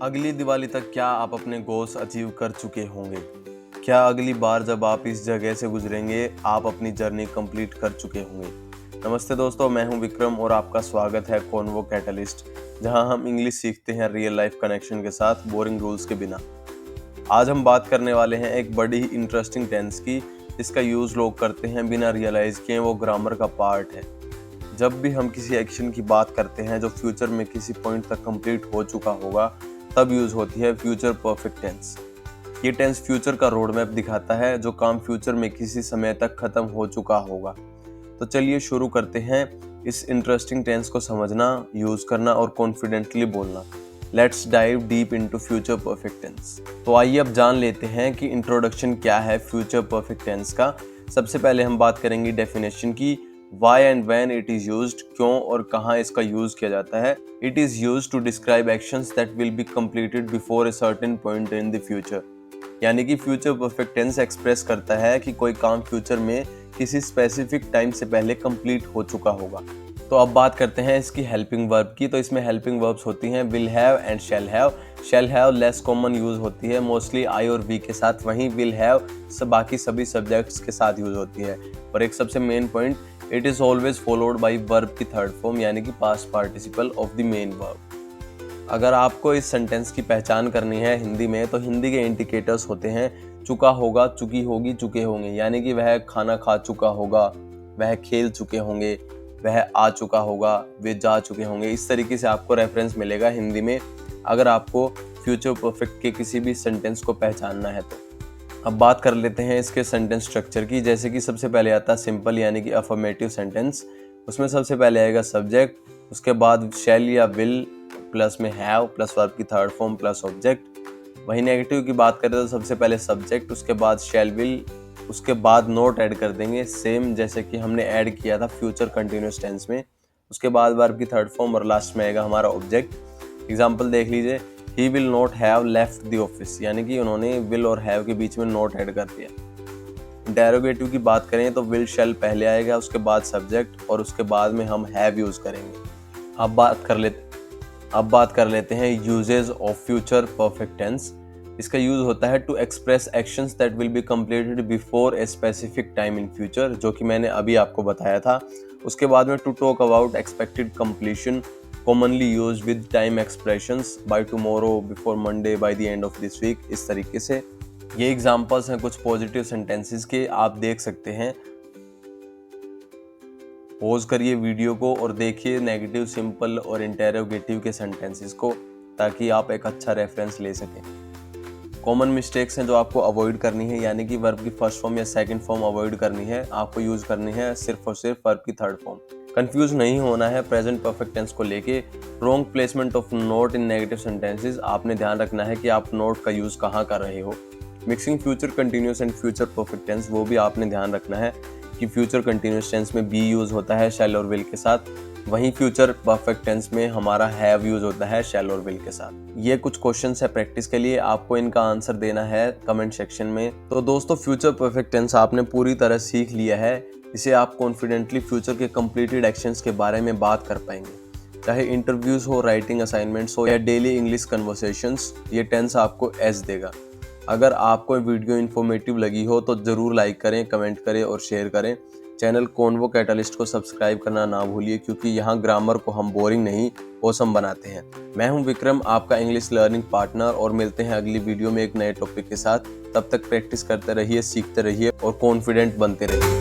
अगली दिवाली तक क्या आप अपने गोल्स अचीव कर चुके होंगे? क्या अगली बार जब आप इस जगह से गुजरेंगे आप अपनी जर्नी कंप्लीट कर चुके होंगे? नमस्ते दोस्तों, मैं हूं विक्रम और आपका स्वागत है कॉन्वो कैटलिस्ट, जहां हम इंग्लिश सीखते हैं रियल लाइफ कनेक्शन के साथ, बोरिंग रूल्स के बिना। आज हम बात करने वाले हैं एक बड़ी ही इंटरेस्टिंग टेंस की, जिसका यूज़ लोग करते हैं बिना रियलाइज़ किए वो ग्रामर का पार्ट है। जब भी हम किसी एक्शन की बात करते हैं जो फ्यूचर में किसी पॉइंट तक कंप्लीट हो चुका होगा, तब यूज़ होती है फ्यूचर परफेक्ट टेंस। ये टेंस फ्यूचर का रोड मैप दिखाता है, जो काम फ्यूचर में किसी समय तक खत्म हो चुका होगा। तो चलिए शुरू करते हैं इस इंटरेस्टिंग टेंस को समझना, यूज़ करना और कॉन्फिडेंटली बोलना। Let's dive deep into future perfect tense. तो आइए अब जान लेते हैं कि इंट्रोडक्शन क्या है फ्यूचर परफेक्ट टेंस का। सबसे पहले हम बात करेंगे डेफिनेशन की। Why and when it is used, क्यों और कहाँ इसका यूज किया जाता है। It is used to describe actions that will be completed before a certain point in the future। यानी कि फ्यूचर परफेक्ट टेंस एक्सप्रेस करता है कि कोई काम फ्यूचर में किसी स्पेसिफिक टाइम से पहले कंप्लीट हो चुका होगा। तो अब बात करते हैं इसकी हेल्पिंग वर्ब की। तो इसमें हेल्पिंग वर्ब्स होती हैं will have and shall have. Shall have less common use होती है, मोस्टली आई और वी के साथ। वहीं विल हैव बाकी सभी सब्जेक्ट्स के साथ यूज होती है। और एक सबसे main point, it is always followed by verb की थर्ड फॉर्म, यानी कि past participle of the main verb. अगर आपको इस सेंटेंस की पहचान करनी है हिंदी में, तो हिंदी के इंडिकेटर्स होते हैं चुका होगा, चुकी होगी, चुके होंगे। यानी कि वह खाना खा चुका होगा, वह खेल चुके होंगे, वह आ चुका होगा, वे जा चुके होंगे। इस तरीके से आपको रेफरेंस मिलेगा हिंदी में, अगर आपको फ्यूचर परफेक्ट के किसी भी सेंटेंस को पहचानना है तो। अब बात कर लेते हैं इसके सेंटेंस स्ट्रक्चर की। जैसे कि सबसे पहले आता है सिंपल, यानी कि अफर्मेटिव सेंटेंस। उसमें सबसे पहले आएगा सब्जेक्ट, उसके बाद शैल या विल, प्लस में हैव, प्लस वर्ब की थर्ड फॉर्म, प्लस ऑब्जेक्ट। वहीं नेगेटिव की बात करें तो सबसे पहले सब्जेक्ट, उसके बाद शैल विल, उसके बाद नोट ऐड कर देंगे, सेम जैसे कि हमने ऐड किया था फ्यूचर कंटिन्यूअस टेंस में। उसके बाद वर्ब की थर्ड फॉर्म और लास्ट में आएगा हमारा ऑब्जेक्ट। एग्जाम्पल देख लीजिए, he will not have left the office, यानी कि उन्होंने विल और हैव के बीच में नोट ऐड कर दिया। इंटेरोगेटिव की बात करें तो विल शैल पहले आएगा, उसके बाद सब्जेक्ट और उसके बाद में हम हैव यूज करेंगे। अब बात कर लेते हैं uses of future perfect tense. इसका यूज होता है to express actions that will be completed before a specific time in future, जो कि मैंने अभी आपको बताया था। उसके बाद में to talk about expected completion, commonly used with time expressions by tomorrow, before Monday, by the end of this week। इस तरीके से ये एग्जांपल्स हैं कुछ पॉजिटिव सेंटेंसेस के, आप देख सकते हैं। पॉज करिए वीडियो को और देखिए नेगेटिव, सिंपल और इंटेरोगेटिव के सेंटेंसेस को, ताकि आप एक अच्छा रेफरेंस ले सकें। कॉमन मिस्टेक्स हैं जो आपको अवॉइड करनी है, यानी कि वर्ब की फर्स्ट फॉर्म या सेकंड फॉर्म अवॉइड करनी है। आपको यूज करनी है सिर्फ और सिर्फ वर्ब की थर्ड फॉर्म। कंफ्यूज नहीं होना है प्रेजेंट परफेक्ट टेंस को लेके। Wrong placement of note in negative sentences, आपने ध्यान रखना है कि आप नोट का यूज कहाँ कर रहे हो। Mixing future continuous and future perfect tense, वो भी आपने ध्यान रखना है कि फ्यूचर कंटिन्यूअस टेंस में बी यूज होता है शैल और विल के साथ, वहीं फ्यूचर परफेक्ट टेंस में हमारा हैव यूज होता है शैल और विल के साथ। ये कुछ क्वेश्चंस है प्रैक्टिस के लिए, आपको इनका आंसर देना है कमेंट सेक्शन में। तो दोस्तों, फ्यूचर परफेक्ट टेंस आपने पूरी तरह सीख लिया है। इसे आप कॉन्फिडेंटली फ्यूचर के कंप्लीटेड एक्शंस के बारे में बात कर पाएंगे, चाहे इंटरव्यूज हो, राइटिंग असाइनमेंट्स हो या डेली इंग्लिश कन्वर्सेशंस। ये टेंस आपको एज देगा। अगर आपको वीडियो इन्फॉर्मेटिव लगी हो तो ज़रूर लाइक करें, कमेंट करें और शेयर करें। चैनल कॉन्वो कैटलिस्ट को सब्सक्राइब करना ना भूलिए, क्योंकि यहाँ ग्रामर को हम बोरिंग नहीं, ऑसम बनाते हैं। मैं हूँ विक्रम, आपका इंग्लिश लर्निंग पार्टनर, और मिलते हैं अगली वीडियो में एक नए टॉपिक के साथ। तब तक प्रैक्टिस करते रहिए, सीखते रहिए और कॉन्फिडेंट बनते रहिए।